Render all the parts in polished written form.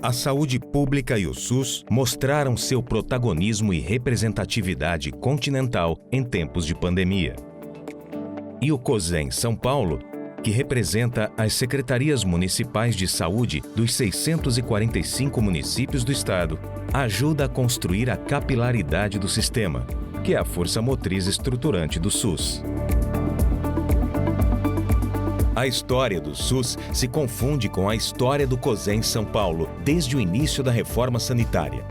A saúde pública e o SUS mostraram seu protagonismo e representatividade continental em tempos de pandemia. E o COSEN São Paulo, que representa as secretarias municipais de saúde dos 645 municípios do estado, ajuda a construir a capilaridade do sistema, que é a força motriz estruturante do SUS. A história do SUS se confunde com a história do COSEN São Paulo desde o início da reforma sanitária.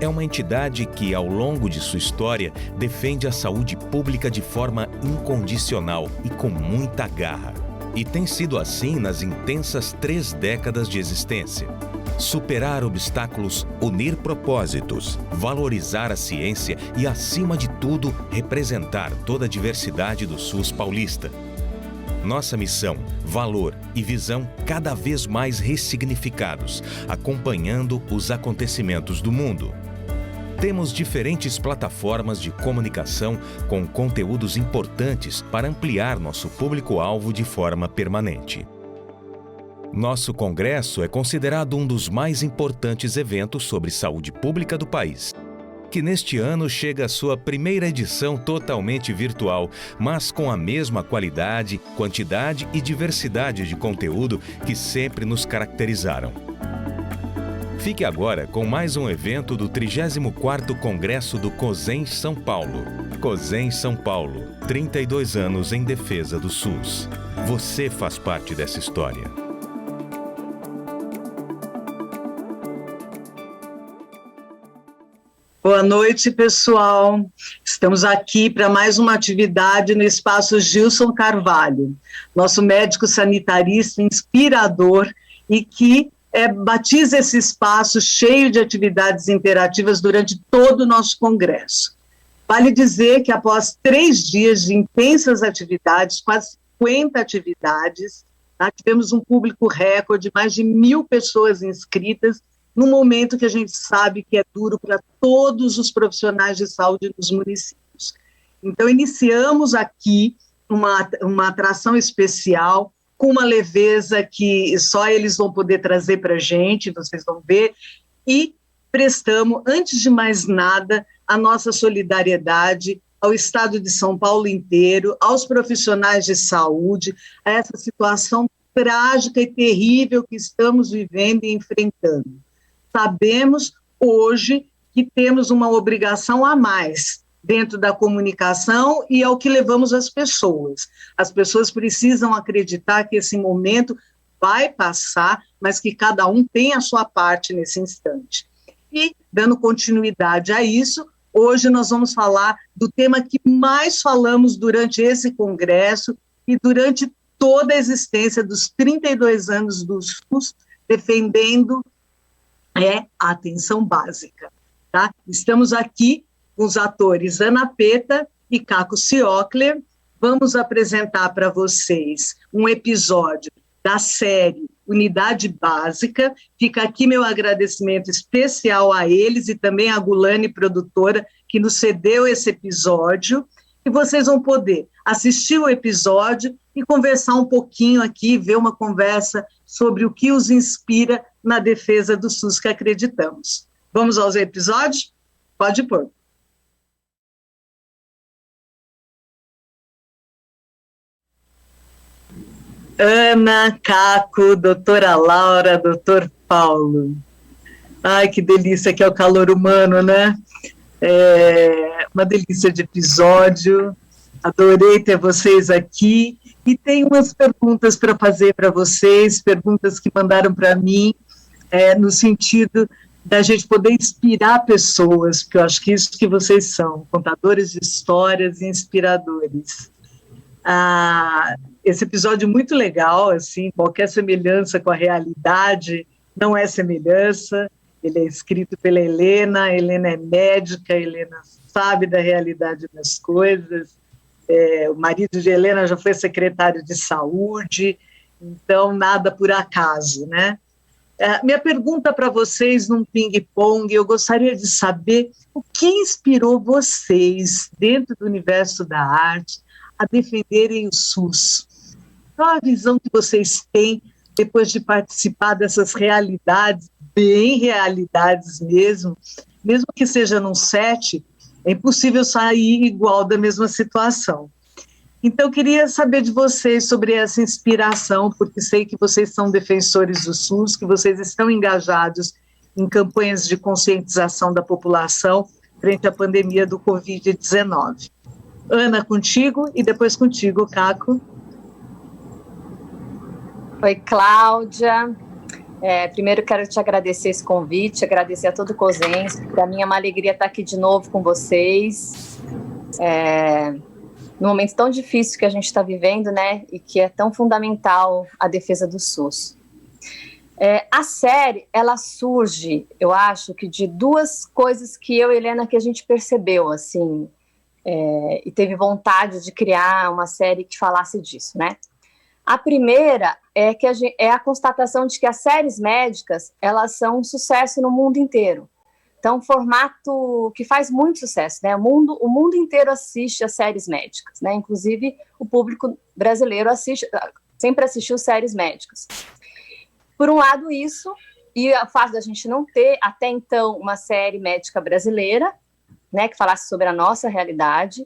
É uma entidade que, ao longo de sua história, defende a saúde pública de forma incondicional e com muita garra. E tem sido assim nas intensas 3 décadas de existência. Superar obstáculos, unir propósitos, valorizar a ciência e, acima de tudo, representar toda a diversidade do SUS paulista. Nossa missão, valor e visão cada vez mais ressignificados, acompanhando os acontecimentos do mundo. Temos diferentes plataformas de comunicação com conteúdos importantes para ampliar nosso público-alvo de forma permanente. Nosso congresso é considerado um dos mais importantes eventos sobre saúde pública do país, que neste ano chega à sua primeira edição totalmente virtual, mas com a mesma qualidade, quantidade e diversidade de conteúdo que sempre nos caracterizaram. Fique agora com mais um evento do 34º Congresso do COSEN São Paulo. COSEN São Paulo, 32 anos em defesa do SUS. Você faz parte dessa história. Boa noite, pessoal. Estamos aqui para mais uma atividade no Espaço Gilson Carvalho, nosso médico sanitarista inspirador e que batiza esse espaço cheio de atividades interativas durante todo o nosso congresso. Vale dizer que após 3 dias de intensas atividades, quase 50 atividades, tivemos um público recorde, mais de 1.000 pessoas inscritas, num momento que a gente sabe que é duro para todos os profissionais de saúde nos municípios. Então, iniciamos aqui uma atração especial, com uma leveza que só eles vão poder trazer para a gente, vocês vão ver, e prestamos, antes de mais nada, a nossa solidariedade ao Estado de São Paulo inteiro, aos profissionais de saúde, a essa situação trágica e terrível que estamos vivendo e enfrentando. Sabemos hoje que temos uma obrigação a mais dentro da comunicação e ao que levamos as pessoas. As pessoas precisam acreditar que esse momento vai passar, mas que cada um tem a sua parte nesse instante. E, dando continuidade a isso, hoje nós vamos falar do tema que mais falamos durante esse congresso e durante toda a existência dos 32 anos do SUS, defendendo a atenção básica. Tá? Estamos aqui com os atores Ana Peta e Caco Ciocler. Vamos apresentar para vocês um episódio da série Unidade Básica. Fica aqui meu agradecimento especial a eles e também a Gulani, produtora, que nos cedeu esse episódio. E vocês vão poder assistir o episódio e conversar um pouquinho aqui, ver uma conversa sobre o que os inspira na defesa do SUS que acreditamos. Vamos aos episódios? Pode pôr. Ana, Caco, doutora Laura, doutor Paulo. Ai, que delícia que é o calor humano, né? Uma delícia de episódio. Adorei ter vocês aqui. E tem umas perguntas para fazer para vocês, perguntas que mandaram para mim, no sentido da gente poder inspirar pessoas, porque eu acho que isso que vocês são, contadores de histórias e inspiradores. Esse episódio é muito legal, assim, qualquer semelhança com a realidade não é semelhança. Ele é escrito pela Helena é médica, Helena sabe da realidade das coisas. O marido de Helena já foi secretário de saúde, então nada por acaso, né? Minha pergunta para vocês num ping-pong, eu gostaria de saber o que inspirou vocês, dentro do universo da arte, a defenderem o SUS. Qual a visão que vocês têm depois de participar dessas realidades bem realidades mesmo que seja num set, é impossível sair igual da mesma situação. Então, eu queria saber de vocês sobre essa inspiração, porque sei que vocês são defensores do SUS, que vocês estão engajados em campanhas de conscientização da população frente à pandemia do Covid-19. Ana, contigo, e depois contigo, Caco. Oi, Cláudia. Primeiro quero te agradecer esse convite, agradecer a todo o COSENS. Para mim é uma alegria estar aqui de novo com vocês. Num momento tão difícil que a gente está vivendo, né, e que é tão fundamental a defesa do SUS. A série, ela surge, eu acho, que de duas coisas que eu e Helena que a gente percebeu, assim, e teve vontade de criar uma série que falasse disso, né? A primeira é a constatação de que as séries médicas, elas são um sucesso no mundo inteiro. Então, um formato que faz muito sucesso, né? O mundo inteiro assiste as séries médicas, né? Inclusive, o público brasileiro sempre assistiu séries médicas. Por um lado, isso, e o fato da gente não ter, até então, uma série médica brasileira, né, que falasse sobre a nossa realidade.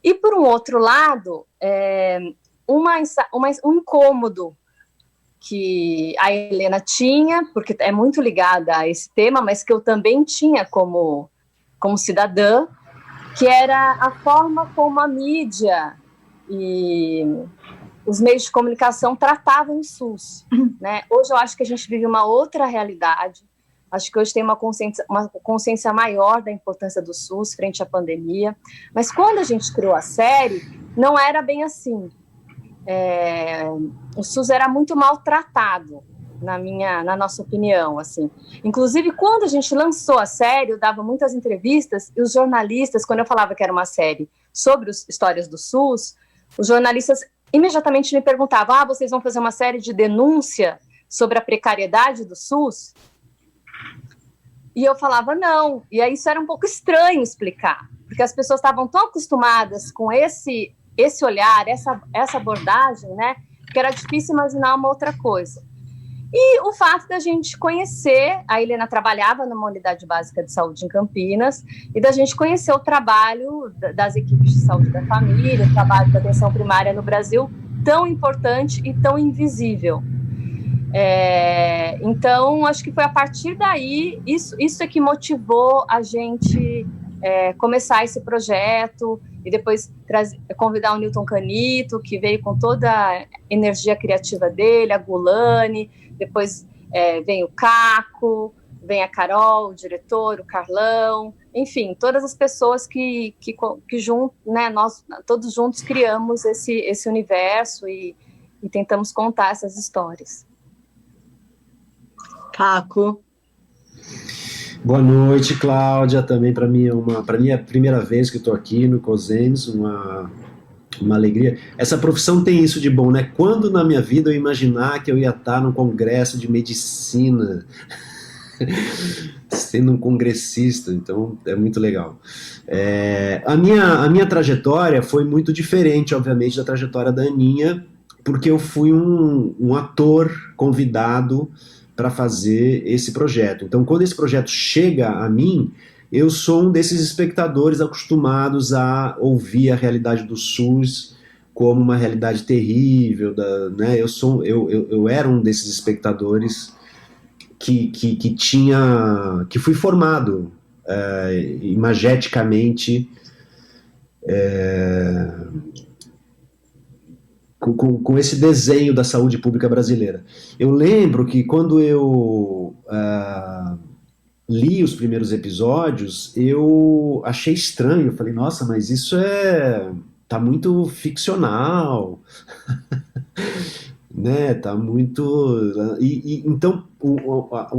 E, por um outro lado, um incômodo que a Helena tinha, porque é muito ligada a esse tema, mas que eu também tinha como cidadã, que era a forma como a mídia e os meios de comunicação tratavam o SUS, né? Hoje eu acho que a gente vive uma outra realidade, acho que hoje tem uma consciência maior da importância do SUS frente à pandemia, mas quando a gente criou a série, não era bem assim. O SUS era muito maltratado, na nossa opinião, assim. Inclusive, quando a gente lançou a série, eu dava muitas entrevistas, e os jornalistas, quando eu falava que era uma série sobre as histórias do SUS, os jornalistas imediatamente me perguntavam: vocês vão fazer uma série de denúncia sobre a precariedade do SUS? E eu falava, não. E aí isso era um pouco estranho explicar, porque as pessoas estavam tão acostumadas com esse olhar, essa abordagem, né, que era difícil imaginar uma outra coisa. E o fato da gente conhecer, a Helena trabalhava numa unidade básica de saúde em Campinas, e da gente conhecer o trabalho das equipes de saúde da família, o trabalho da atenção primária no Brasil, tão importante e tão invisível. Então, acho que foi a partir daí, isso é que motivou a gente começar esse projeto, e depois convidar o Newton Canito, que veio com toda a energia criativa dele, a Gulani, depois vem o Caco, vem a Carol, o diretor, o Carlão, enfim, todas as pessoas que juntos, né, nós todos juntos criamos esse universo e tentamos contar essas histórias. Caco. Boa noite, Cláudia. Também para mim é a primeira vez que estou aqui no COSENS, uma alegria. Essa profissão tem isso de bom, né? Quando na minha vida eu imaginar que eu ia estar num congresso de medicina, sendo um congressista, então é muito legal. A minha trajetória foi muito diferente, obviamente, da trajetória da Aninha, porque eu fui um ator convidado para fazer esse projeto. Então, quando esse projeto chega a mim, eu sou um desses espectadores acostumados a ouvir a realidade do SUS como uma realidade terrível, né? Eu era um desses espectadores que fui formado imageticamente com esse desenho da saúde pública brasileira. Eu lembro que quando eu li os primeiros episódios, eu achei estranho, eu falei, nossa, mas isso tá muito ficcional, né, tá muito... Então,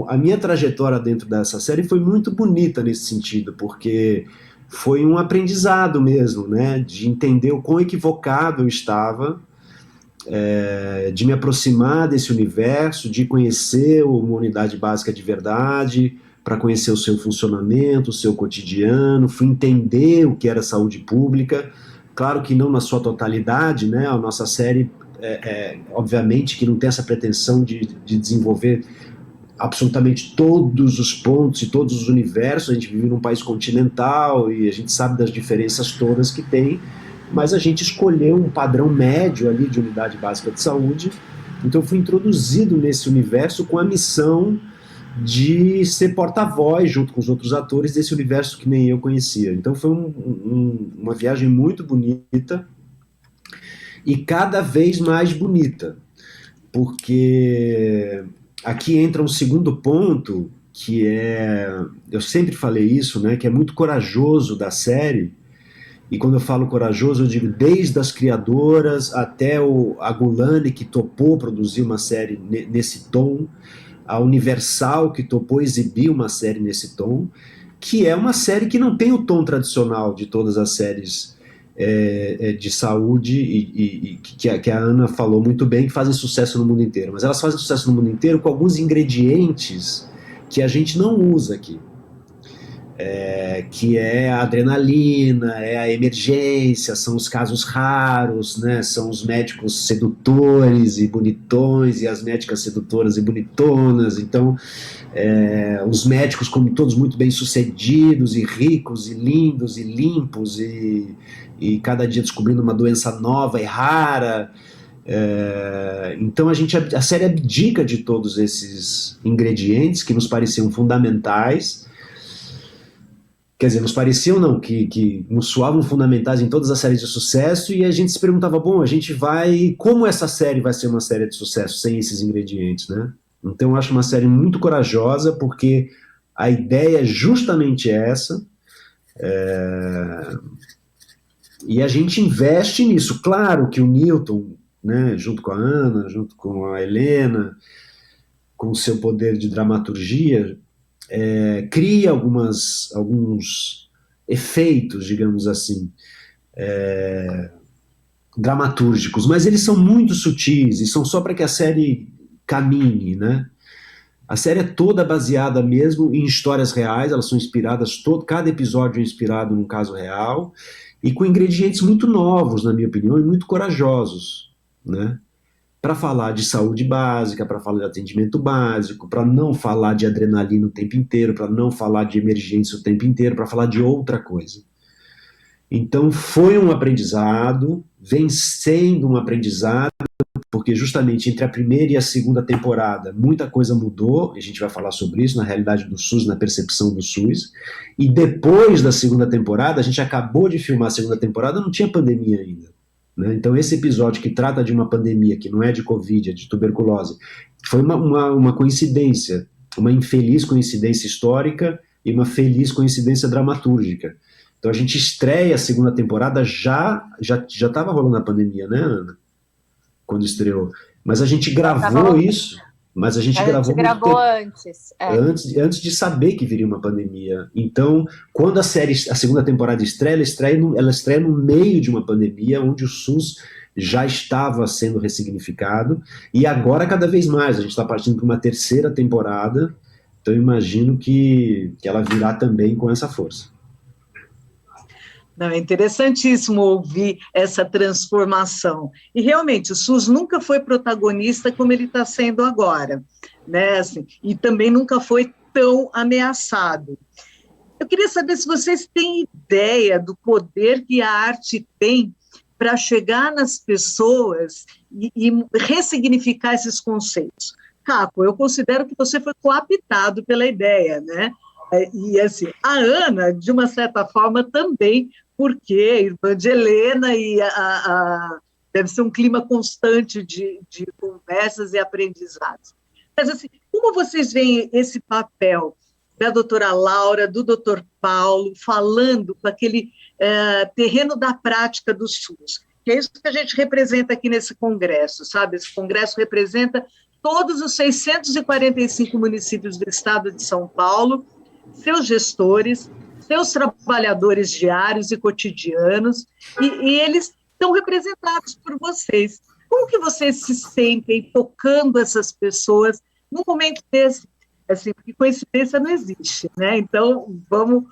a minha trajetória dentro dessa série foi muito bonita nesse sentido, porque foi um aprendizado mesmo, né, de entender o quão equivocado eu estava, de me aproximar desse universo, de conhecer uma unidade básica de verdade, para conhecer o seu funcionamento, o seu cotidiano, fui entender o que era saúde pública, claro que não na sua totalidade, né? A nossa série, obviamente, que não tem essa pretensão de desenvolver absolutamente todos os pontos e todos os universos. A gente vive num país continental e a gente sabe das diferenças todas que tem, mas a gente escolheu um padrão médio ali de unidade básica de saúde. Então eu fui introduzido nesse universo com a missão de ser porta-voz, junto com os outros atores, desse universo que nem eu conhecia. Então foi uma viagem muito bonita e cada vez mais bonita, porque aqui entra um segundo ponto, que é, eu sempre falei isso, né, que é muito corajoso da série. E quando eu falo corajoso, eu digo desde as criadoras até a Gulani, que topou produzir uma série nesse tom, a Universal, que topou exibir uma série nesse tom, que é uma série que não tem o tom tradicional de todas as séries de saúde, e que a Ana falou muito bem, que fazem sucesso no mundo inteiro. Mas elas fazem sucesso no mundo inteiro com alguns ingredientes que a gente não usa aqui. Que é a adrenalina, é a emergência, são os casos raros, né? São os médicos sedutores e bonitões e as médicas sedutoras e bonitonas. Então, os médicos como todos muito bem sucedidos e ricos e lindos e limpos e cada dia descobrindo uma doença nova e rara. Então a série abdica de todos esses ingredientes que nos pareciam fundamentais. Quer dizer, nos pareciam não, que nos soavam fundamentais em todas as séries de sucesso, e a gente se perguntava, bom, como essa série vai ser uma série de sucesso sem esses ingredientes, né? Então eu acho uma série muito corajosa, porque a ideia é justamente essa, e a gente investe nisso. Claro que o Newton, né, junto com a Ana, junto com a Helena, com o seu poder de dramaturgia, cria alguns efeitos, digamos assim, dramatúrgicos, mas eles são muito sutis e são só para que a série caminhe, né? A série é toda baseada mesmo em histórias reais, elas são inspiradas, cada episódio é inspirado num caso real, e com ingredientes muito novos, na minha opinião, e muito corajosos, né? Para falar de saúde básica, para falar de atendimento básico, para não falar de adrenalina o tempo inteiro, para não falar de emergência o tempo inteiro, para falar de outra coisa. Então foi um aprendizado, vem sendo um aprendizado, porque justamente entre a primeira e a segunda temporada muita coisa mudou, e a gente vai falar sobre isso na realidade do SUS, na percepção do SUS, e depois da segunda temporada, a gente acabou de filmar a segunda temporada, não tinha pandemia ainda. Então esse episódio que trata de uma pandemia que não é de Covid, é de tuberculose, foi uma coincidência, uma infeliz coincidência histórica e uma feliz coincidência dramatúrgica. Então a gente estreia a segunda temporada, já estava rolando a pandemia, né, Ana? Quando estreou. Mas a gente gravou isso, mas a gente gravou antes. Antes de saber que viria uma pandemia. Então, quando a segunda temporada estreia, ela estreia no meio de uma pandemia, onde o SUS já estava sendo ressignificado, e agora cada vez mais. A gente está partindo para uma terceira temporada, então eu imagino que ela virá também com essa força. Não, é interessantíssimo ouvir essa transformação. E realmente o SUS nunca foi protagonista como ele está sendo agora, né? Assim, e também nunca foi tão ameaçado. Eu queria saber se vocês têm ideia do poder que a arte tem para chegar nas pessoas e ressignificar esses conceitos. Caco, eu considero que você foi coaptado pela ideia, né? E assim, a Ana, de uma certa forma, também, porque é irmã de Helena e deve ser um clima constante de conversas e aprendizados. Mas assim, como vocês veem esse papel da doutora Laura, do doutor Paulo, falando com aquele terreno da prática do SUS? Que é isso que a gente representa aqui nesse congresso, sabe? Esse congresso representa todos os 645 municípios do estado de São Paulo, seus gestores, seus trabalhadores diários e cotidianos, e eles estão representados por vocês. Como que vocês se sentem tocando essas pessoas num momento desse? Assim, porque coincidência não existe, né? Então, vamos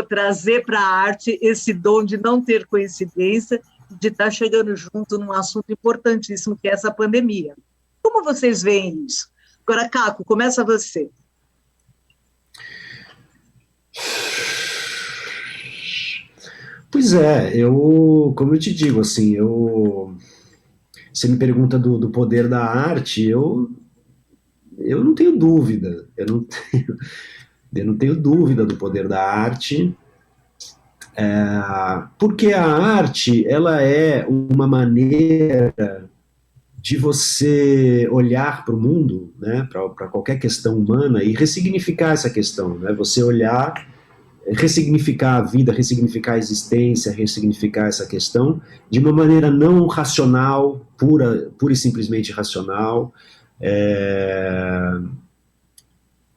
trazer para a arte esse dom de não ter coincidência, de estar chegando junto num assunto importantíssimo, que é essa pandemia. Como vocês veem isso? Agora, Caco, começa você. Pois é, como eu te digo, assim, você me pergunta do poder da arte, eu não tenho dúvida, eu não tenho dúvida do poder da arte, porque a arte, ela é uma maneira de você olhar para o mundo, né, para qualquer questão humana e ressignificar essa questão, né, você olhar, ressignificar a vida, ressignificar a existência, ressignificar essa questão de uma maneira não racional, pura e simplesmente racional.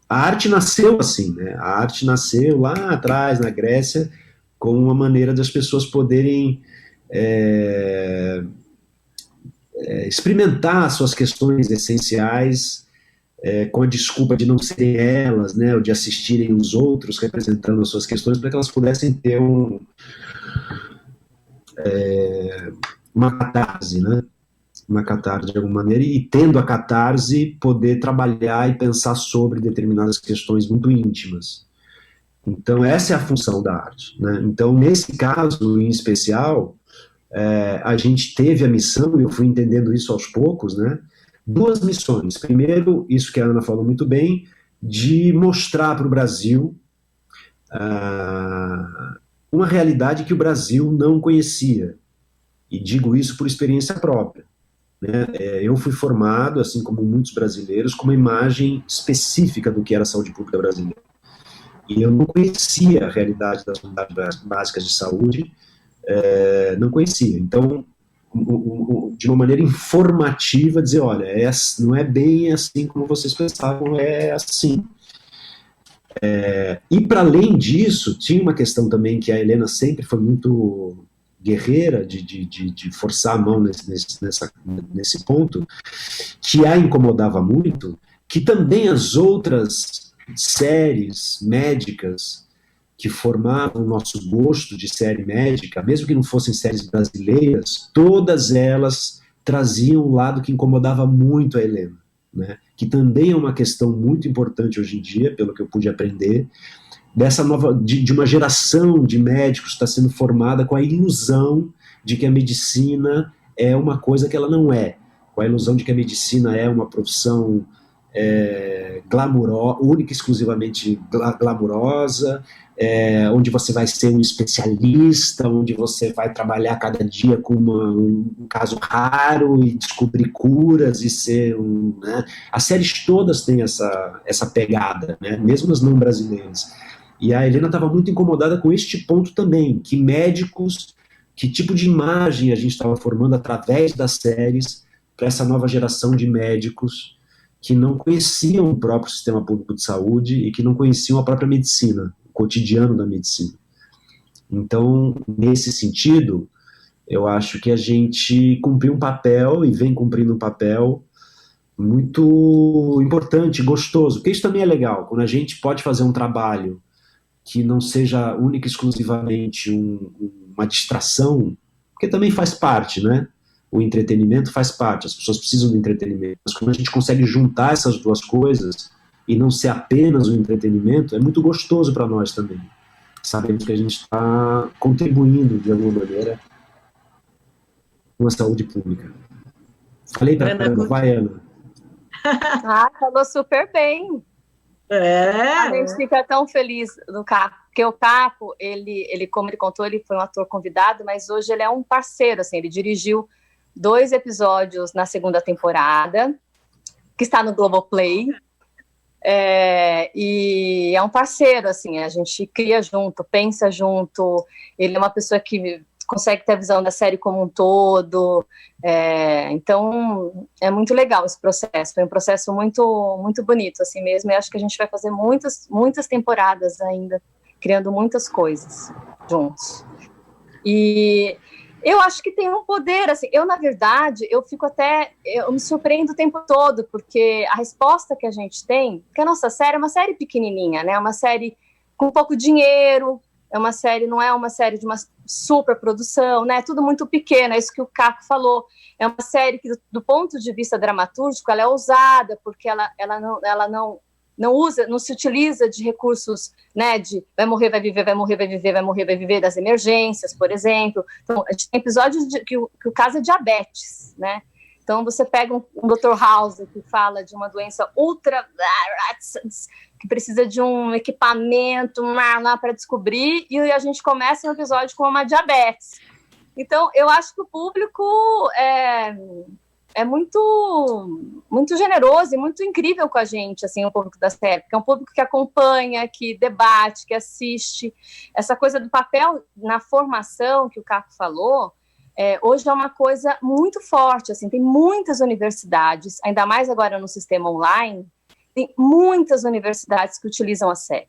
A arte nasceu assim, né? A arte nasceu lá atrás, na Grécia, como uma maneira das pessoas poderem experimentar suas questões essenciais, com a desculpa de não serem elas, né, ou de assistirem os outros representando as suas questões, para que elas pudessem ter uma catarse, né? Uma catarse de alguma maneira, e tendo a catarse, poder trabalhar e pensar sobre determinadas questões muito íntimas. Então, essa é a função da arte, né? Então, nesse caso, em especial, a gente teve a missão, e eu fui entendendo isso aos poucos, né? Duas missões. Primeiro, isso que a Ana falou muito bem, de mostrar para o Brasil uma realidade que o Brasil não conhecia. E digo isso por experiência própria, né? Eu fui formado, assim como muitos brasileiros, com uma imagem específica do que era a saúde pública brasileira. E eu não conhecia a realidade das unidades básicas de saúde, não conhecia. Então, de uma maneira informativa, dizer, olha, não é bem assim como vocês pensavam, é assim. E para além disso, tinha uma questão também que a Helena sempre foi muito guerreira de forçar a mão nesse ponto, que a incomodava muito, que também as outras séries médicas que formavam o nosso gosto de série médica, mesmo que não fossem séries brasileiras, todas elas traziam um lado que incomodava muito a Helena, né? Que também é uma questão muito importante hoje em dia, pelo que eu pude aprender, dessa de uma geração de médicos que está sendo formada com a ilusão de que a medicina é uma coisa que ela não é, com a ilusão de que a medicina é uma profissão glamurosa, única e exclusivamente glamurosa, onde você vai ser um especialista, onde você vai trabalhar cada dia com um caso raro e descobrir curas e ser né? As séries todas têm essa pegada, né? Mesmo as não brasileiras. E a Helena estava muito incomodada com este ponto também, que médicos, que tipo de imagem a gente estava formando através das séries para essa nova geração de médicos que não conheciam o próprio sistema público de saúde e que não conheciam a própria medicina, o cotidiano da medicina. Então, nesse sentido, eu acho que a gente cumpriu um papel e vem cumprindo um papel muito importante, gostoso, porque isso também é legal, quando a gente pode fazer um trabalho que não seja única e exclusivamente uma distração, porque também faz parte, né? O entretenimento faz parte, as pessoas precisam do entretenimento, mas quando a gente consegue juntar essas duas coisas e não ser apenas o entretenimento, é muito gostoso para nós também. Sabemos que a gente está contribuindo, de alguma maneira, com a saúde pública. Falei para caramba, vai, Ana. Falou super bem. A gente fica tão feliz do Caco, porque o Caco, ele, como ele contou, ele foi um ator convidado, mas hoje ele é um parceiro, assim, ele dirigiu 2 episódios na 2ª temporada, que está no Globoplay, e é um parceiro, assim, a gente cria junto, pensa junto, ele é uma pessoa que consegue ter a visão da série como um todo, então é muito legal esse processo, foi um processo muito, muito bonito, assim mesmo, e acho que a gente vai fazer muitas temporadas ainda, criando muitas coisas juntos. E eu acho que tem um poder, assim, na verdade, eu me surpreendo o tempo todo, porque a resposta que a gente tem, porque a nossa série é uma série pequenininha, né, uma série com pouco dinheiro, é uma série, não é uma série de uma super produção, né? É tudo muito pequeno, é isso que o Caco falou. É uma série que, do ponto de vista dramatúrgico, ela é ousada, porque ela não usa, não se utiliza de recursos, né, de vai morrer, vai viver, vai morrer, vai viver, vai morrer, vai viver, das emergências, por exemplo. Então, a gente tem episódios que o caso é diabetes, né? Então, você pega um Dr. House que fala de uma doença ultra... que precisa de um equipamento lá para descobrir, e a gente começa um episódio com uma diabetes. Então, eu acho que o público é muito, muito generoso e muito incrível com a gente, assim, o público da série, porque é um público que acompanha, que debate, que assiste. Essa coisa do papel na formação que o Caco falou, hoje é uma coisa muito forte, assim, tem muitas universidades, ainda mais agora no sistema online, tem muitas universidades que utilizam a série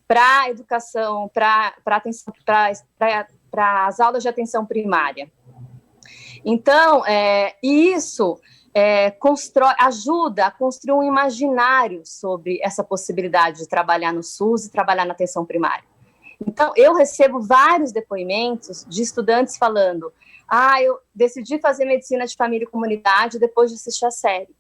para educação, para atenção, para as aulas de atenção primária. Então, isso ajuda a construir um imaginário sobre essa possibilidade de trabalhar no SUS e trabalhar na atenção primária. Então, eu recebo vários depoimentos de estudantes falando: eu decidi fazer medicina de família e comunidade depois de assistir a série.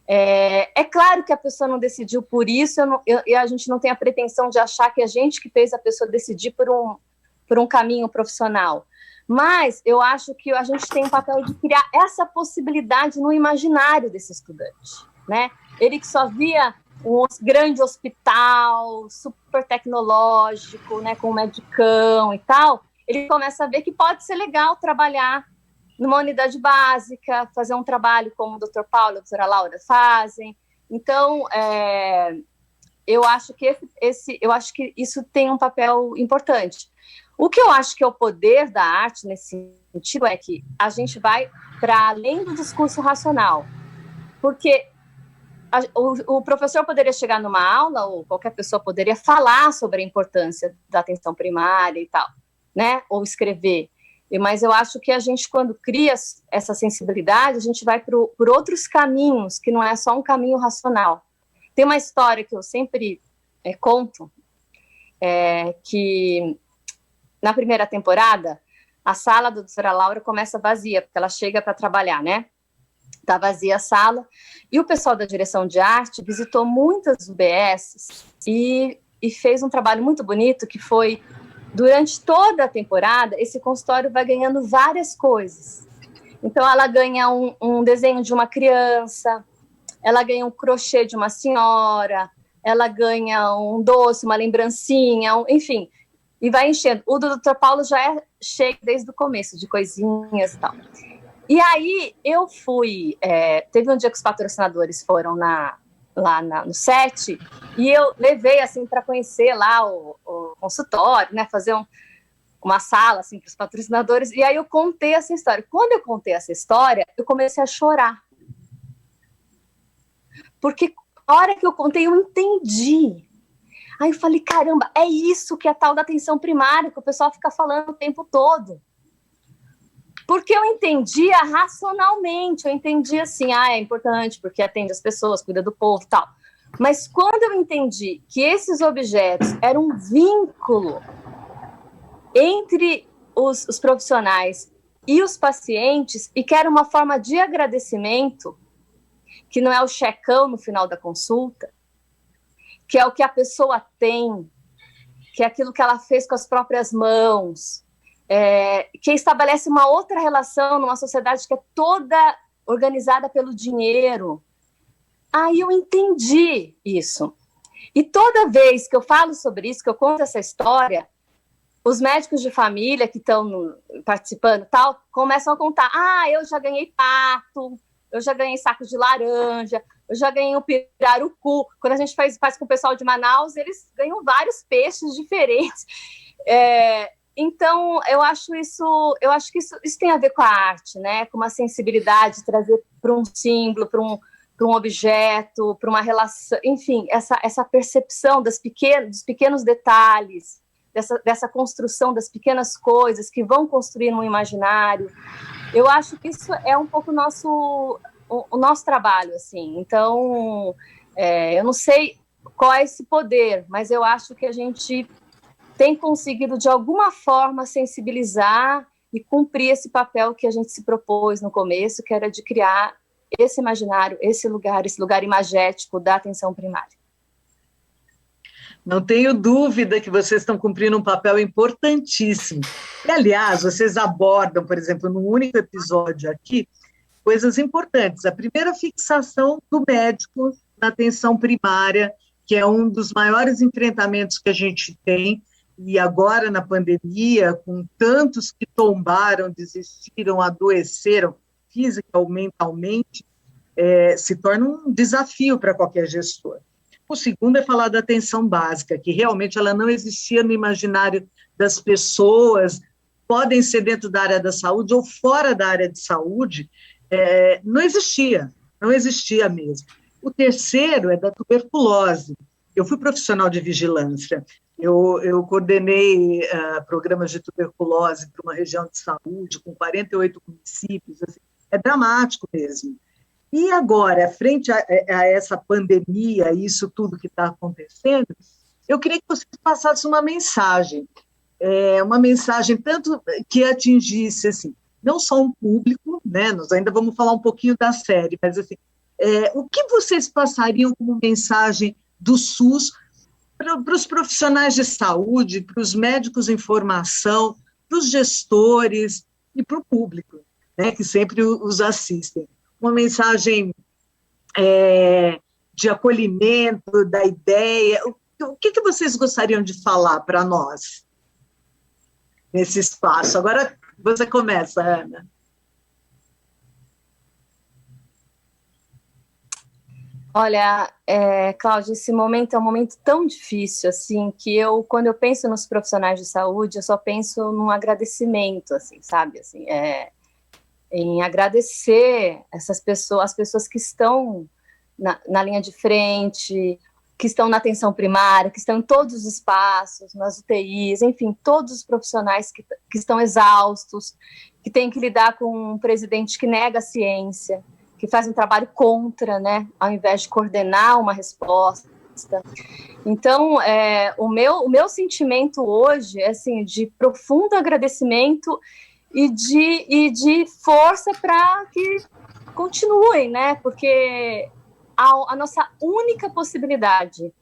É claro que a pessoa não decidiu por isso, e a gente não tem a pretensão de achar que a gente que fez a pessoa decidir por um caminho profissional. Mas eu acho que a gente tem o papel de criar essa possibilidade no imaginário desse estudante, né? Ele que só via um grande hospital, super tecnológico, né, com um medicão e tal, ele começa a ver que pode ser legal trabalhar numa unidade básica, fazer um trabalho como o Dr. Paulo e a doutora Laura fazem. Então, eu acho que isso tem um papel importante. O que eu acho que é o poder da arte nesse sentido é que a gente vai para além do discurso racional, porque o professor poderia chegar numa aula, ou qualquer pessoa poderia falar sobre a importância da atenção primária e tal, né? Ou escrever. Mas eu acho que a gente, quando cria essa sensibilidade, a gente vai por outros caminhos, que não é só um caminho racional. Tem uma história que eu sempre conto, que na primeira temporada, a sala da doutora Laura começa vazia, porque ela chega para trabalhar, né? Está vazia a sala, e o pessoal da direção de arte visitou muitas UBSs e fez um trabalho muito bonito, que foi, durante toda a temporada, esse consultório vai ganhando várias coisas. Então, ela ganha um desenho de uma criança, ela ganha um crochê de uma senhora, ela ganha um doce, uma lembrancinha, enfim, e vai enchendo. O do Dr. Paulo já é cheio desde o começo, de coisinhas e tal. E aí, eu fui... teve um dia que os patrocinadores foram lá no set, e eu levei, assim, para conhecer lá o consultório, né, fazer uma sala, assim, para os patrocinadores, e aí eu contei essa história. Quando eu contei essa história, eu comecei a chorar. Porque a hora que eu contei, eu entendi. Aí eu falei, caramba, é isso que é a tal da atenção primária, que o pessoal fica falando o tempo todo. Porque eu entendia racionalmente, eu entendia assim, é importante, porque atende as pessoas, cuida do povo e tal. Mas quando eu entendi que esses objetos eram um vínculo entre os profissionais e os pacientes, e que era uma forma de agradecimento, que não é o checão no final da consulta, que é o que a pessoa tem, que é aquilo que ela fez com as próprias mãos, que estabelece uma outra relação numa sociedade que é toda organizada pelo dinheiro. Aí eu entendi isso. E toda vez que eu falo sobre isso, que eu conto essa história, os médicos de família que estão participando tal, começam a contar, eu já ganhei pato, eu já ganhei saco de laranja, eu já ganhei um pirarucu. Quando a gente faz com o pessoal de Manaus, eles ganham vários peixes diferentes. Então, eu acho que isso tem a ver com a arte, né? Com uma sensibilidade, trazer para um símbolo, para um objeto, para uma relação, enfim, essa percepção dos pequenos detalhes, dessa construção das pequenas coisas que vão construir um imaginário. Eu acho que isso é um pouco o nosso trabalho, assim. Então, eu não sei qual é esse poder, mas eu acho que a gente tem conseguido, de alguma forma, sensibilizar e cumprir esse papel que a gente se propôs no começo, que era de criar esse imaginário, esse lugar imagético da atenção primária. Não tenho dúvida que vocês estão cumprindo um papel importantíssimo. E, aliás, vocês abordam, por exemplo, num único episódio aqui, coisas importantes. A primeira fixação do médico na atenção primária, que é um dos maiores enfrentamentos que a gente tem, e agora na pandemia, com tantos que tombaram, desistiram, adoeceram, física ou mentalmente, se torna um desafio para qualquer gestor. O segundo é falar da atenção básica, que realmente ela não existia no imaginário das pessoas, podem ser dentro da área da saúde ou fora da área de saúde, não existia mesmo. O terceiro é da tuberculose. Eu fui profissional de vigilância, eu coordenei programas de tuberculose para uma região de saúde, com 48 municípios, assim, é dramático mesmo. E agora, frente a essa pandemia, isso tudo que está acontecendo, eu queria que vocês passassem uma mensagem tanto que atingisse, assim, não só um público, né, nós ainda vamos falar um pouquinho da série, mas assim, o que vocês passariam como mensagem do SUS para os profissionais de saúde, para os médicos em formação, para os gestores e para o público, né, que sempre os assistem? Uma mensagem de acolhimento da ideia. O que vocês gostariam de falar para nós nesse espaço? Agora você começa, Ana. Olha, Cláudia, esse momento é um momento tão difícil, assim, que quando eu penso nos profissionais de saúde, eu só penso num agradecimento, assim, sabe? Assim, em agradecer essas pessoas, as pessoas que estão na linha de frente, que estão na atenção primária, que estão em todos os espaços, nas UTIs, enfim, todos os profissionais que estão exaustos, que têm que lidar com um presidente que nega a ciência, que faz um trabalho contra, né, ao invés de coordenar uma resposta. Então, o meu sentimento hoje é assim, de profundo agradecimento e de força para que continuem, né? Porque a nossa única possibilidade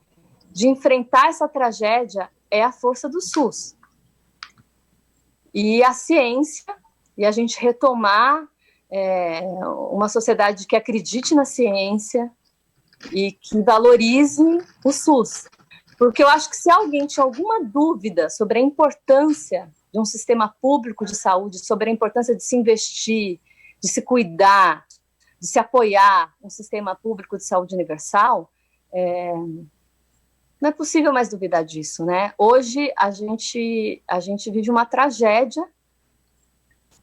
de enfrentar essa tragédia é a força do SUS. E a ciência, e a gente retomar uma sociedade que acredite na ciência e que valorize o SUS. Porque eu acho que se alguém tinha alguma dúvida sobre a importância de um sistema público de saúde, sobre a importância de se investir, de se cuidar, de se apoiar um sistema público de saúde universal, não é possível mais duvidar disso, né? Hoje a gente vive uma tragédia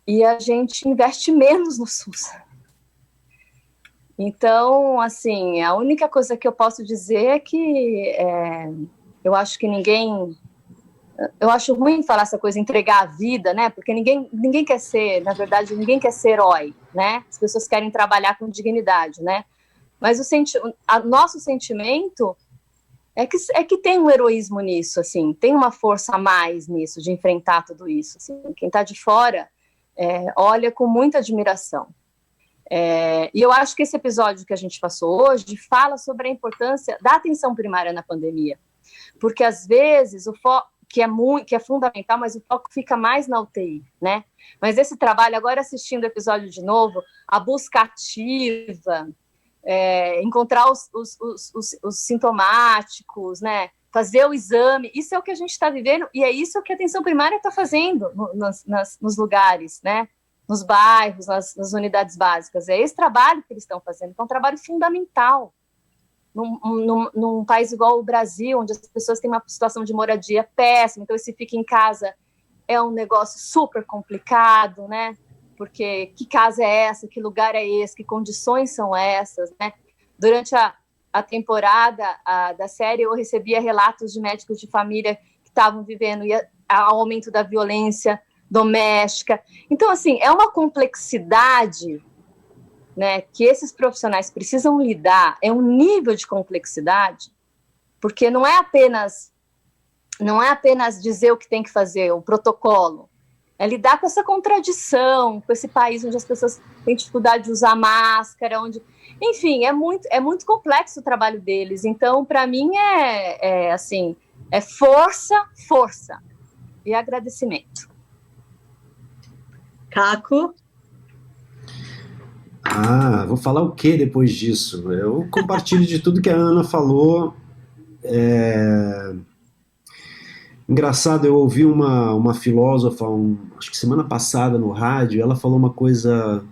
e a gente investe menos no SUS. Então, assim, a única coisa que eu posso dizer é que eu acho que eu acho ruim falar essa coisa, entregar a vida, né? Porque ninguém quer ser, na verdade, ninguém quer ser herói, né? As pessoas querem trabalhar com dignidade, né? Mas nosso sentimento é que tem um heroísmo nisso, assim, tem uma força a mais nisso, de enfrentar tudo isso. Assim. Quem está de fora olha com muita admiração. E eu acho que esse episódio que a gente passou hoje fala sobre a importância da atenção primária na pandemia. Porque, às vezes, o foco que é fundamental, mas o foco fica mais na UTI, né? Mas esse trabalho, agora assistindo o episódio de novo, a busca ativa, encontrar os sintomáticos, né? Fazer o exame, isso é o que a gente está vivendo e é isso que a atenção primária está fazendo nos lugares, né? Nos bairros, nas unidades básicas. É esse trabalho que eles estão fazendo, que é um trabalho fundamental. Num país igual o Brasil, onde as pessoas têm uma situação de moradia péssima, então se fica em casa é um negócio super complicado, né? Porque que casa é essa, que lugar é esse, que condições são essas, né? Durante a temporada da série, eu recebia relatos de médicos de família que estavam vivendo ao aumento da violência doméstica. Então, assim, é uma complexidade, né, que esses profissionais precisam lidar, é um nível de complexidade, porque não é apenas não é apenas dizer o que tem que fazer, o protocolo, é lidar com essa contradição, com esse país onde as pessoas têm dificuldade de usar máscara, onde... Enfim, é muito complexo o trabalho deles. Então, para mim, assim, é força e agradecimento. Caco? Vou falar o que depois disso? Eu compartilho de tudo que a Ana falou. Engraçado, eu ouvi uma filósofa, acho que semana passada no rádio, ela falou uma coisa,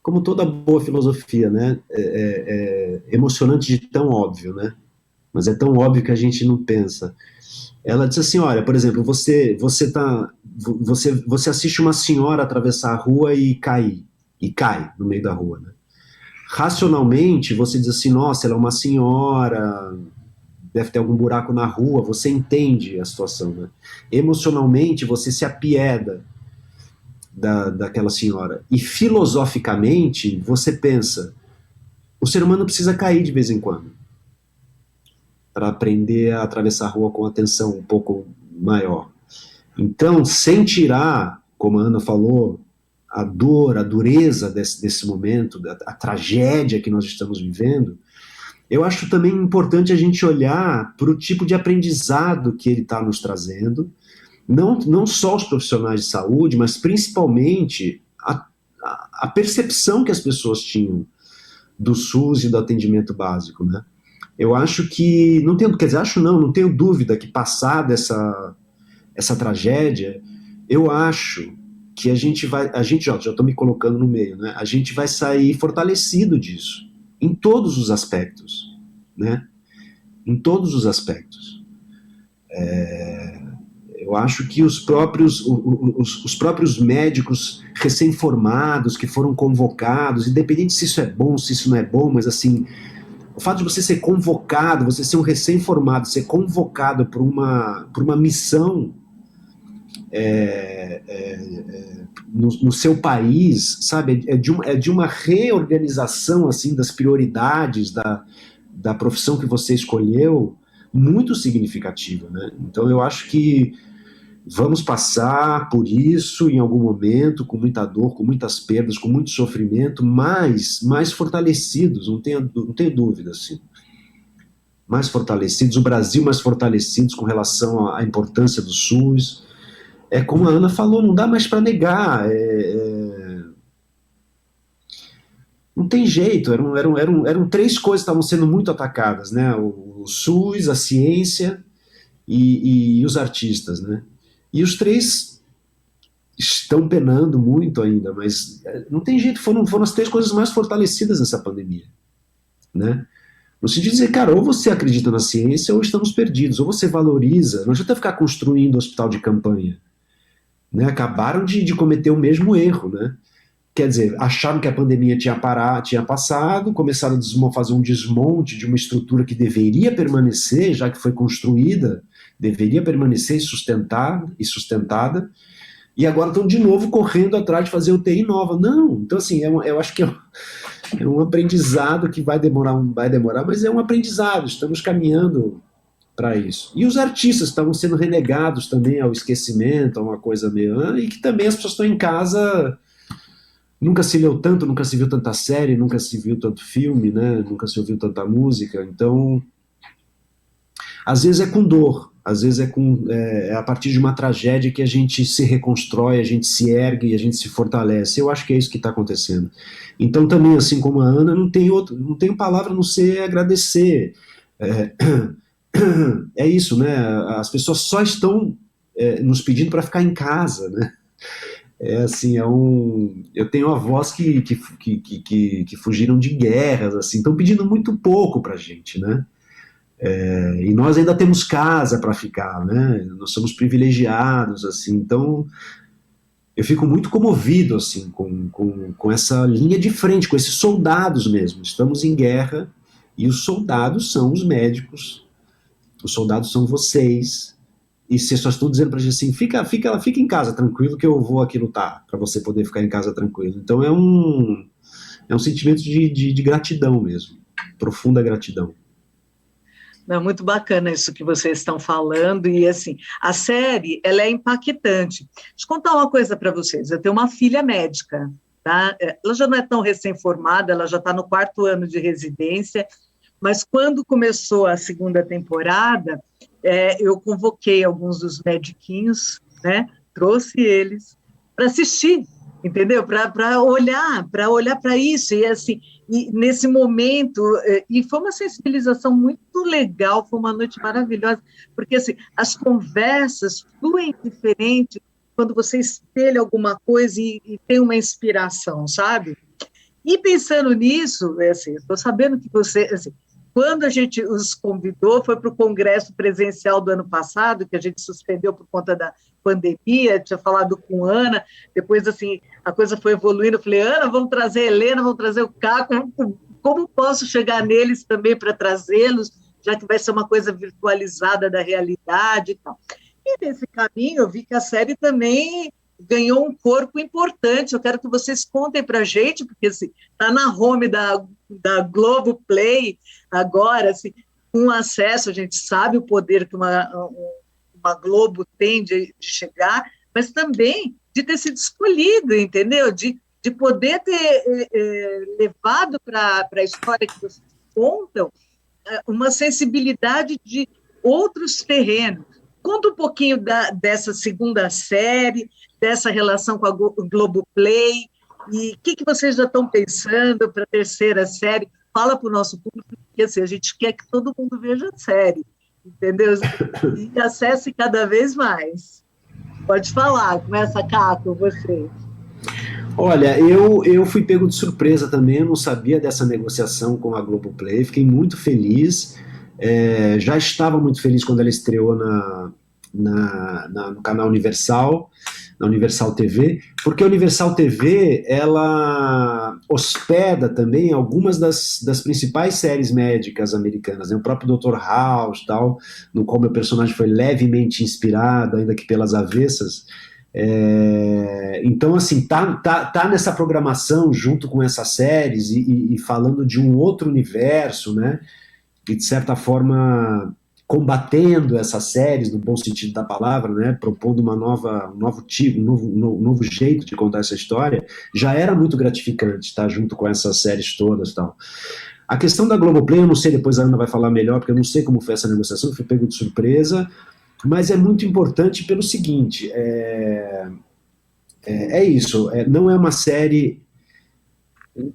como toda boa filosofia, né? Emocionante de tão óbvio, né? Mas é tão óbvio que a gente não pensa. Ela disse assim, olha, por exemplo, você assiste uma senhora atravessar a rua e cai no meio da rua, né? Racionalmente, você diz assim, nossa, ela é uma senhora, deve ter algum buraco na rua, você entende a situação, né? Emocionalmente, você se apieda daquela senhora. E filosoficamente, você pensa, o ser humano precisa cair de vez em quando para aprender a atravessar a rua com atenção um pouco maior. Então, sem tirar, como a Ana falou, a dor, a dureza desse momento, a tragédia que nós estamos vivendo, eu acho também importante a gente olhar para o tipo de aprendizado que ele está nos trazendo, não só os profissionais de saúde, mas principalmente a percepção que as pessoas tinham do SUS e do atendimento básico, né? Eu acho que, não tenho dúvida que passada essa tragédia, eu acho que já estou me colocando no meio, né? A gente vai sair fortalecido disso, em todos os aspectos, né? Em todos os aspectos. Eu acho que os próprios médicos recém-formados que foram convocados, independente se isso é bom, se isso não é bom, mas assim, o fato de você ser convocado, você ser um recém-formado, ser convocado por uma missão no seu país, sabe, é de uma reorganização assim das prioridades da profissão que você escolheu, muito significativa, né? Então eu acho que vamos passar por isso em algum momento, com muita dor, com muitas perdas, com muito sofrimento, mas mais fortalecidos, não tenho dúvida, assim. Mais fortalecidos, o Brasil mais fortalecidos com relação à importância do SUS. É como a Ana falou, não dá mais para negar. Não tem jeito, eram três coisas que estavam sendo muito atacadas, né? O SUS, a ciência e os artistas, né? E os três estão penando muito ainda, mas não tem jeito, foram as três coisas mais fortalecidas nessa pandemia, né? No sentido de dizer, cara, ou você acredita na ciência ou estamos perdidos, ou você valoriza, não adianta ficar construindo hospital de campanha, né? Acabaram de cometer o mesmo erro, né? Quer dizer, acharam que a pandemia tinha passado, começaram a fazer um desmonte de uma estrutura que deveria permanecer, já que foi construída, deveria permanecer e sustentada, e agora estão de novo correndo atrás de fazer UTI nova. Não, então assim, eu acho que é um aprendizado que vai demorar, mas é um aprendizado, estamos caminhando para isso. E os artistas estavam sendo renegados também ao esquecimento, a uma coisa meio... E que também as pessoas estão em casa... Nunca se leu tanto, nunca se viu tanta série, nunca se viu tanto filme, né? Nunca se ouviu tanta música. Então, às vezes é com dor, às vezes é a partir de uma tragédia que a gente se reconstrói, a gente se ergue e a gente se fortalece. Eu acho que é isso que está acontecendo. Então, também, assim como a Ana, não tenho palavra a não ser agradecer. É isso, né? As pessoas só estão nos pedindo para ficar em casa, né? Eu tenho avós que fugiram de guerras, assim, estão pedindo muito pouco pra gente, né? E nós ainda temos casa para ficar, né? Nós somos privilegiados, assim, então eu fico muito comovido, assim, com essa linha de frente, com esses soldados mesmo. Estamos em guerra e os soldados são os médicos, os soldados são vocês. E vocês só estão dizendo pra gente assim, fica em casa tranquilo que eu vou aqui lutar, para você poder ficar em casa tranquilo. Então é um sentimento de gratidão mesmo, profunda gratidão. É muito bacana isso que vocês estão falando, e assim, a série, ela é impactante. Deixa eu contar uma coisa para vocês, eu tenho uma filha médica, tá? Ela já não é tão recém-formada, ela já está no 4º ano de residência, mas quando começou a 2ª temporada, eu convoquei alguns dos mediquinhos, né? Trouxe eles para assistir, entendeu? Para olhar para isso, e assim, e nesse momento, e foi uma sensibilização muito legal, foi uma noite maravilhosa, porque assim, as conversas fluem diferente quando você espelha alguma coisa e tem uma inspiração, sabe? E pensando nisso, assim, estou sabendo que você, assim, quando a gente os convidou, foi para o congresso presencial do ano passado, que a gente suspendeu por conta da pandemia, tinha falado com Ana, depois, assim, a coisa foi evoluindo, eu falei, Ana, vamos trazer a Helena, vamos trazer o Caco, como posso chegar neles também para trazê-los, já que vai ser uma coisa virtualizada da realidade e tal. E nesse caminho, eu vi que a série também ganhou um corpo importante, eu quero que vocês contem para a gente, porque assim, está na home da Globoplay agora, assim, com acesso, a gente sabe o poder que uma Globo tem de chegar, mas também de ter sido escolhido, entendeu? De poder ter levado para a história que vocês contam uma sensibilidade de outros terrenos. Conta um pouquinho dessa 2ª série, dessa relação com a Globoplay, e o que vocês já estão pensando para a 3ª série? Fala para o nosso público, porque assim, a gente quer que todo mundo veja a série, entendeu? E acesse cada vez mais. Pode falar, começa, Caco, você. Olha, eu fui pego de surpresa também, eu não sabia dessa negociação com a Globoplay, fiquei muito feliz, já estava muito feliz quando ela estreou no canal Universal, na Universal TV, porque a Universal TV, ela hospeda também algumas das principais séries médicas americanas, né? O próprio Dr. House, tal, no qual meu personagem foi levemente inspirado, ainda que pelas avessas. Então, assim, tá nessa programação junto com essas séries e falando de um outro universo, né? E, de certa forma, combatendo essas séries, no bom sentido da palavra, né, propondo um novo tipo, um novo jeito de contar essa história, já era muito gratificante, tá, junto com essas séries todas, tal. A questão da Globoplay, eu não sei, depois a Ana vai falar melhor, porque eu não sei como foi essa negociação, fui pego de surpresa, mas é muito importante pelo seguinte, isso, não é uma série...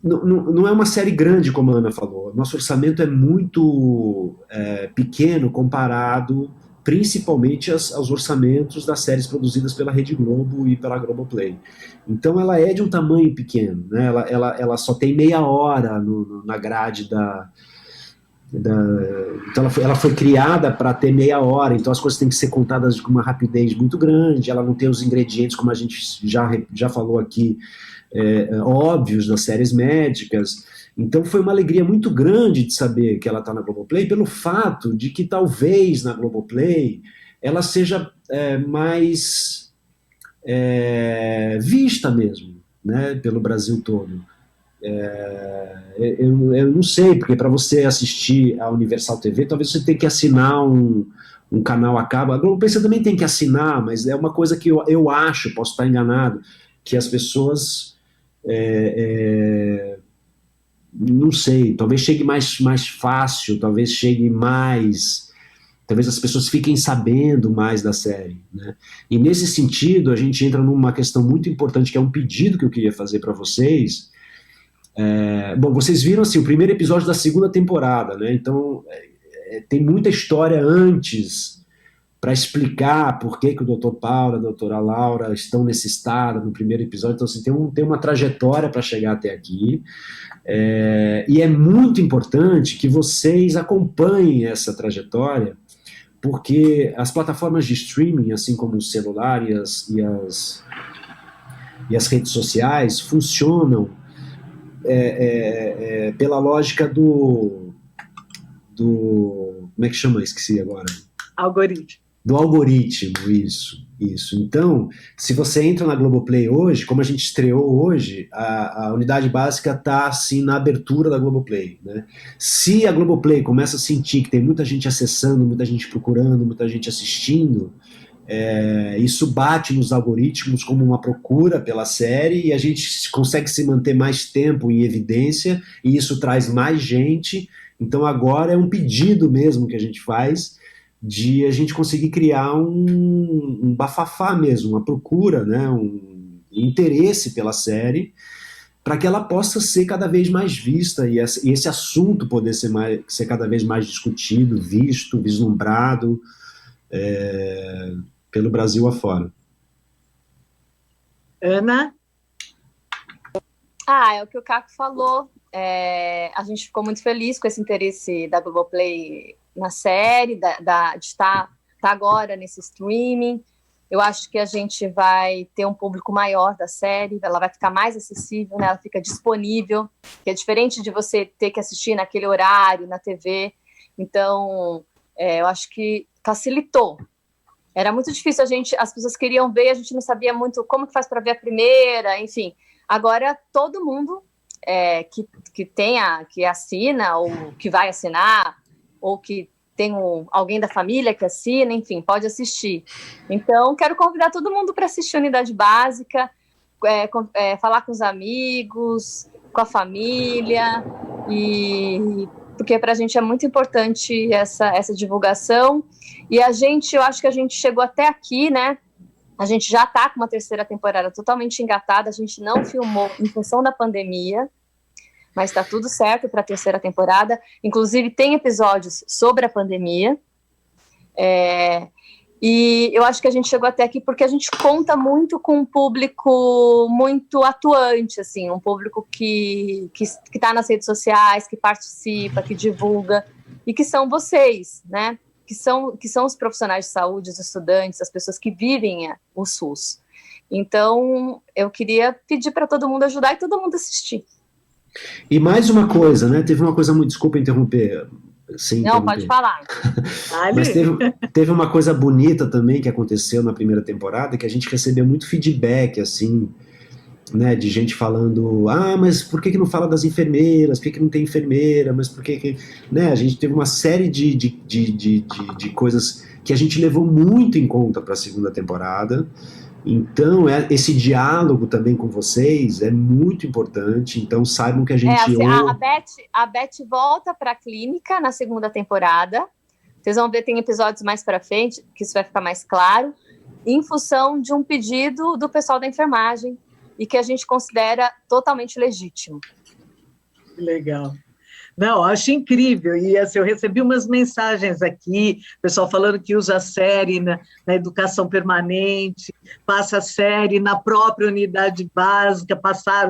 Não é uma série grande, como a Ana falou. Nosso orçamento é muito pequeno comparado, principalmente aos orçamentos das séries produzidas pela Rede Globo e pela Globoplay. Então ela é de um tamanho pequeno, né? Ela só tem meia hora na grade então ela foi criada para ter meia hora, então as coisas têm que ser contadas com uma rapidez muito grande, ela não tem os ingredientes, como a gente já falou aqui, óbvios das séries médicas. Então foi uma alegria muito grande de saber que ela está na Globoplay, pelo fato de que talvez na Globoplay ela seja mais vista mesmo, né, pelo Brasil todo. Eu não sei, porque para você assistir a Universal TV, talvez você tenha que assinar um canal a cabo. A Globoplay você também tem que assinar, mas é uma coisa que eu acho, posso estar enganado, que as pessoas não sei, talvez chegue mais fácil, talvez chegue mais, talvez as pessoas fiquem sabendo mais da série, né? E nesse sentido a gente entra numa questão muito importante, que é um pedido que eu queria fazer para vocês. Bom, vocês viram assim, o primeiro episódio da 2ª temporada, né? Então tem muita história antes para explicar por que o Dr. Paulo e a doutora Laura estão nesse estado no primeiro episódio. Então, assim, tem uma trajetória para chegar até aqui, e é muito importante que vocês acompanhem essa trajetória, porque as plataformas de streaming, assim como o celular e as redes sociais, funcionam pela lógica do... Como é que chama? Esqueci agora. Algoritmo. Do algoritmo, isso. Então, se você entra na Globoplay hoje, como a gente estreou hoje, a unidade básica está assim na abertura da Globoplay, né? Se a Globoplay começa a sentir que tem muita gente acessando, muita gente procurando, muita gente assistindo, isso bate nos algoritmos como uma procura pela série e a gente consegue se manter mais tempo em evidência e isso traz mais gente. Então agora é um pedido mesmo que a gente faz de a gente conseguir criar um bafafá mesmo, uma procura, né, um interesse pela série, para que ela possa ser cada vez mais vista e esse assunto poder ser cada vez mais discutido, visto, vislumbrado pelo Brasil afora. Ana? É o que o Caco falou. A gente ficou muito feliz com esse interesse da Globoplay na série, de estar agora nesse streaming. Eu acho que a gente vai ter um público maior da série, ela vai ficar mais acessível, né? Ela fica disponível, que é diferente de você ter que assistir naquele horário, na TV. Então, eu acho que facilitou. Era muito difícil, as pessoas queriam ver, a gente não sabia muito como que faz para ver a primeira, enfim. Agora, todo mundo que assina, ou que vai assinar, ou que tem alguém da família que assina, enfim, pode assistir. Então, quero convidar todo mundo para assistir a Unidade Básica, falar com os amigos, com a família, porque para a gente é muito importante essa divulgação. E eu acho que a gente chegou até aqui, né? A gente já está com uma terceira temporada totalmente engatada, a gente não filmou em função da pandemia, mas está tudo certo para a terceira temporada. Inclusive, tem episódios sobre a pandemia. E eu acho que a gente chegou até aqui porque a gente conta muito com um público muito atuante, assim, um público que está nas redes sociais, que participa, que divulga, e que são vocês, né? Que são os profissionais de saúde, os estudantes, as pessoas que vivem o SUS. Então, eu queria pedir para todo mundo ajudar e todo mundo assistir. E mais uma coisa, né? Teve uma coisa muito... Desculpa interromper. Não, pode falar. Mas teve uma coisa bonita também que aconteceu na primeira temporada, que a gente recebeu muito feedback, assim, né, de gente falando, mas por que não fala das enfermeiras, por que não tem enfermeira, mas por que... Né, a gente teve uma série de coisas que a gente levou muito em conta para a segunda temporada. Então, esse diálogo também com vocês é muito importante, então saibam que a gente... A Beth volta para a clínica na segunda temporada, vocês vão ver, tem episódios mais para frente, que isso vai ficar mais claro, em função de um pedido do pessoal da enfermagem, e que a gente considera totalmente legítimo. Legal. Não, acho incrível, e assim, eu recebi umas mensagens aqui, pessoal falando que usa a série na educação permanente, passa a série na própria unidade básica,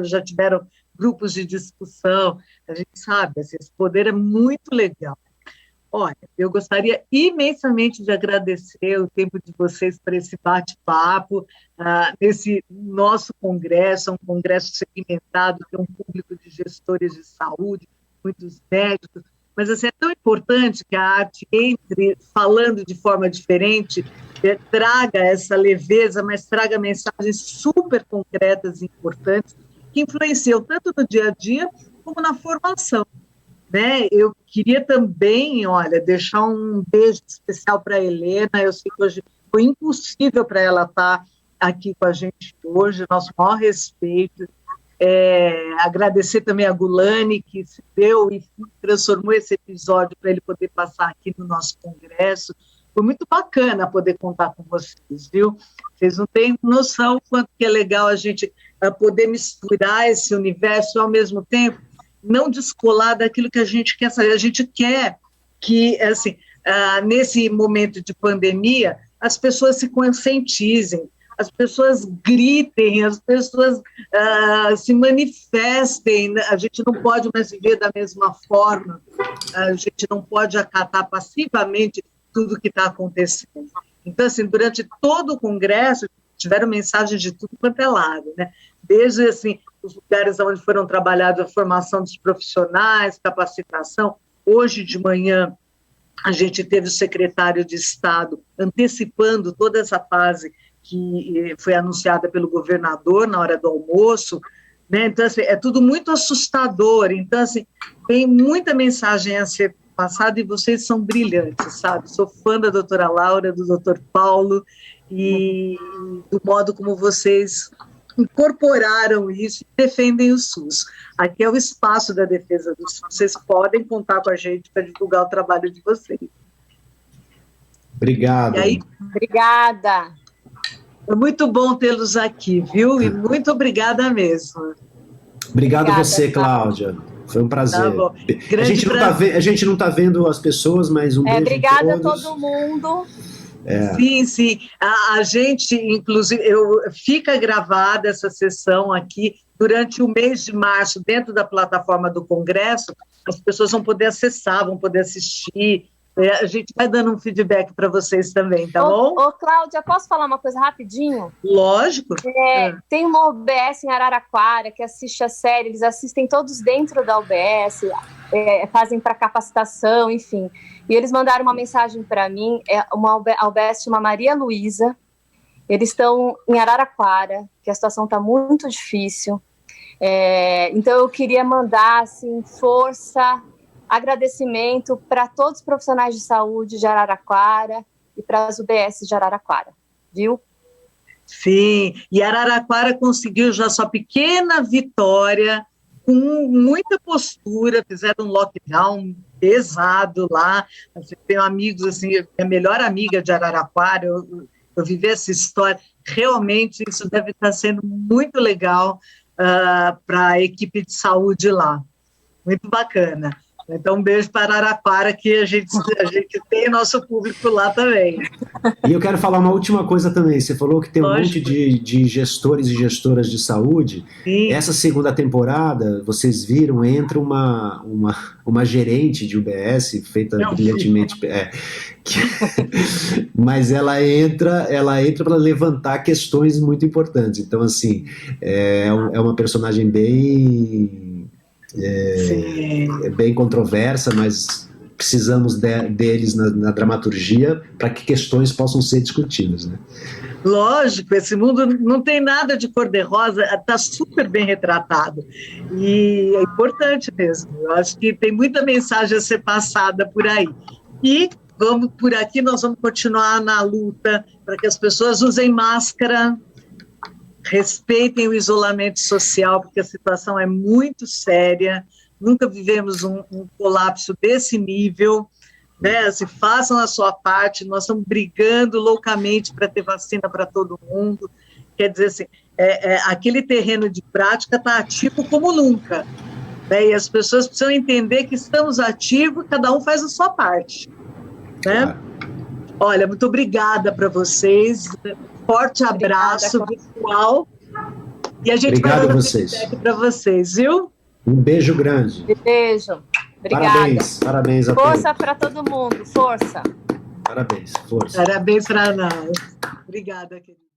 já tiveram grupos de discussão, a gente sabe, assim, esse poder é muito legal. Olha, eu gostaria imensamente de agradecer o tempo de vocês para esse bate-papo, nesse nosso congresso, um congresso segmentado, tem um público de gestores de saúde, muitos médicos, mas assim, é tão importante que a arte entre falando de forma diferente, traga essa leveza, mas traga mensagens super concretas e importantes, que influenciam tanto no dia a dia, como na formação. Né? Eu queria também, deixar um beijo especial para a Helena, eu sei que hoje foi impossível para ela estar aqui com a gente hoje, nosso maior respeito, agradecer também a Gulani, que se deu e transformou esse episódio para ele poder passar aqui no nosso congresso. Foi muito bacana poder contar com vocês, viu? Vocês não têm noção quanto que é legal a gente poder misturar esse universo e, ao mesmo tempo, não descolar daquilo que a gente quer saber. A gente quer que, assim, nesse momento de pandemia, as pessoas se conscientizem, as pessoas gritem, as pessoas se manifestem. A gente não pode mais viver da mesma forma, a gente não pode acatar passivamente tudo que está acontecendo. Então, assim, durante todo o congresso, tiveram mensagens de tudo quanto é lado, né? Desde, assim, os lugares onde foram trabalhadas a formação dos profissionais, capacitação. Hoje de manhã, A gente teve o secretário de Estado antecipando toda essa fase que foi anunciada pelo governador na hora do almoço, né? Então, assim, é tudo muito assustador. Então, assim, tem muita mensagem a ser passada e vocês são brilhantes, sabe? Sou fã da doutora Laura, do doutor Paulo e do modo como vocês incorporaram isso e defendem o SUS. Aqui é o espaço da defesa do SUS. Vocês podem contar com a gente para divulgar o trabalho de vocês. Obrigado. E aí, obrigada. É muito bom tê-los aqui, viu? E muito obrigada mesmo. Obrigado a você, Cláudia. Foi um prazer. Tá bom. A gente não está vendo as pessoas, mas um beijo obrigada a todos. A todo mundo. Sim, sim. A gente, inclusive, fica gravada essa sessão aqui durante o mês de março, dentro da plataforma do Congresso, as pessoas vão poder acessar, vão poder assistir. A gente vai dando um feedback para vocês também, tá bom? Ô, Cláudia, posso falar uma coisa rapidinho? Lógico. Tem uma UBS em Araraquara que assiste a série, eles assistem todos dentro da UBS, fazem para capacitação, enfim. E eles mandaram uma mensagem para mim, a UBS chama Maria Luísa, eles estão em Araraquara, que a situação está muito difícil. Então eu queria mandar, assim, força, agradecimento para todos os profissionais de saúde de Araraquara e para as UBS de Araraquara, viu? Sim, e Araraquara conseguiu já sua pequena vitória, com muita postura, fizeram um lockdown pesado lá. Tenho amigos, assim, a melhor amiga de Araraquara, eu vivi essa história, realmente isso deve estar sendo muito legal para a equipe de saúde lá, muito bacana. Então, um beijo para Araraquara, que a gente tem nosso público lá também. E eu quero falar uma última coisa também. Você falou que tem um monte de gestores e gestoras de saúde. Sim. Essa segunda temporada, vocês viram, entra uma gerente de UBS, feita brilhantemente... mas ela entra para levantar questões muito importantes. Então, assim, é uma personagem bem controversa, mas precisamos deles na dramaturgia para que questões possam ser discutidas, né? Lógico, esse mundo não tem nada de cor-de-rosa, está super bem retratado e é importante mesmo. Eu acho que tem muita mensagem a ser passada por aí. E por aqui nós vamos continuar na luta para que as pessoas usem máscara, respeitem o isolamento social, porque a situação é muito séria, nunca vivemos um colapso desse nível, né? Se façam a sua parte, nós estamos brigando loucamente para ter vacina para todo mundo, quer dizer assim, aquele terreno de prática está ativo como nunca, né? E as pessoas precisam entender que estamos ativos, cada um faz a sua parte, né? Olha, muito obrigada para vocês, forte abraço, pessoal. E a gente vai dar feedback para vocês, viu? Um beijo grande. Beijo. Obrigada. Parabéns a todos. Força para todo mundo, força. Parabéns, força. Parabéns para nós. Obrigada, querida.